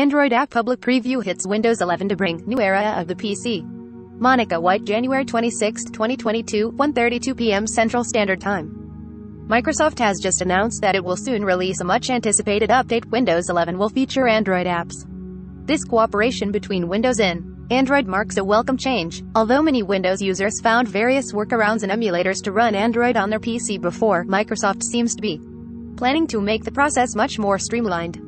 Android app public preview hits Windows 11 to bring new era of the PC. Monica White, January 26, 2022, 1:32 p.m. Central Standard Time. Microsoft has just announced that it will soon release a much-anticipated update. Windows 11 will feature Android apps. This cooperation between Windows and Android marks a welcome change, although many Windows users found various workarounds and emulators to run Android on their PC before. Microsoft seems to be planning to make the process much more streamlined.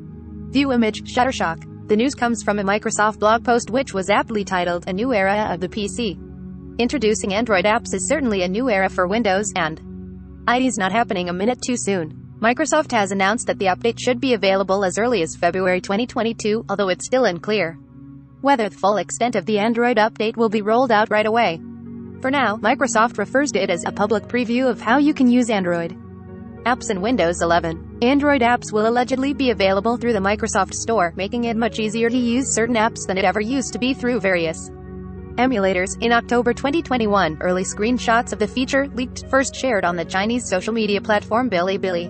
View image, Shutterstock. The news comes from a Microsoft blog post which was aptly titled, "A New Era of the PC." Introducing Android apps is certainly a new era for Windows, and it's not happening a minute too soon. Microsoft has announced that the update should be available as early as February 2022, although it's still unclear whether the full extent of the Android update will be rolled out right away. For now, Microsoft refers to it as a public preview of how you can use Android apps in Windows 11. Android apps will allegedly be available through the Microsoft Store, making it much easier to use certain apps than it ever used to be through various emulators. In October 2021, early screenshots of the feature leaked, first shared on the Chinese social media platform Bilibili.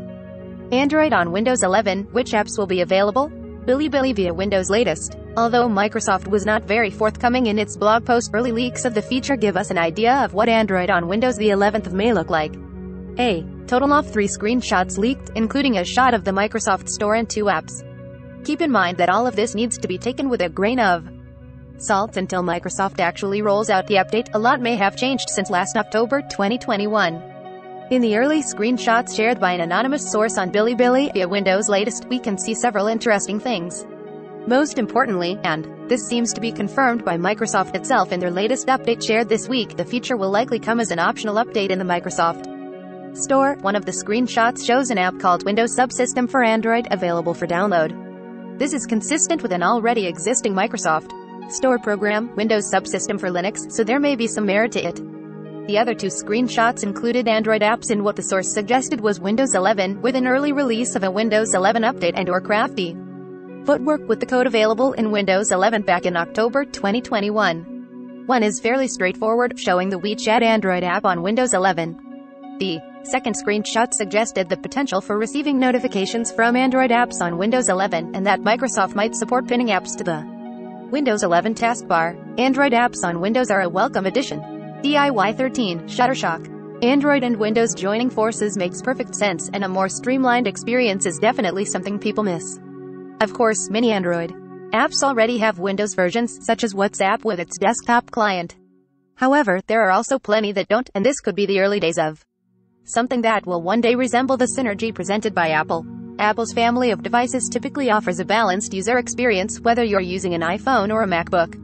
Android on Windows 11, which apps will be available? Bilibili via Windows latest. Although Microsoft was not very forthcoming in its blog post, early leaks of the feature give us an idea of what Android on Windows the 11th may look like. A total of 3 screenshots leaked, including a shot of the Microsoft Store and 2 apps. Keep in mind that all of this needs to be taken with a grain of salt until Microsoft actually rolls out the update. A lot may have changed since last October 2021. In the early screenshots shared by an anonymous source on Bilibili via Windows latest, we can see several interesting things. Most importantly, and this seems to be confirmed by Microsoft itself in their latest update shared this week, the feature will likely come as an optional update in the Microsoft Store. One of the screenshots shows an app called Windows Subsystem for Android, available for download. This is consistent with an already existing Microsoft Store program, Windows Subsystem for Linux, so there may be some merit to it. The other 2 screenshots included Android apps in what the source suggested was Windows 11, with an early release of a Windows 11 update and/or crafty footwork with the code available in Windows 11 back in October 2021. One is fairly straightforward, showing the WeChat Android app on Windows 11. The second screenshot suggested the potential for receiving notifications from Android apps on Windows 11, and that Microsoft might support pinning apps to the Windows 11 taskbar. Android apps on Windows are a welcome addition. DIY13, Shutterstock. Android and Windows joining forces makes perfect sense, and a more streamlined experience is definitely something people miss. Of course, many Android apps already have Windows versions, such as WhatsApp with its desktop client. However, there are also plenty that don't, and this could be the early days of something that will one day resemble the synergy presented by Apple. Apple's family of devices typically offers a balanced user experience, whether you're using an iPhone or a MacBook.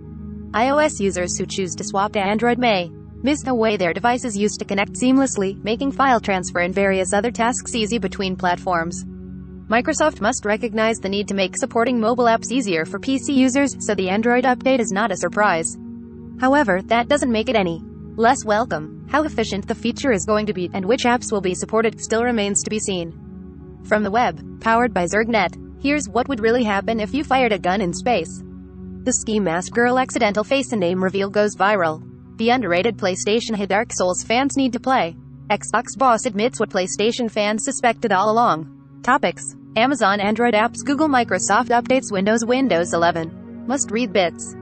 iOS users who choose to swap to Android may miss the way their devices used to connect seamlessly, making file transfer and various other tasks easy between platforms. Microsoft must recognize the need to make supporting mobile apps easier for PC users, so the Android update is not a surprise. However, that doesn't make it any less welcome. How efficient the feature is going to be, and which apps will be supported, still remains to be seen. From the web, powered by Zergnet, here's what would really happen if you fired a gun in space. The Ski Mask Girl accidental face and name reveal goes viral. The underrated PlayStation hit Dark Souls fans need to play. Xbox boss admits what PlayStation fans suspected all along. Topics: Amazon Android apps, Google Microsoft updates Windows 11. Must-read bits.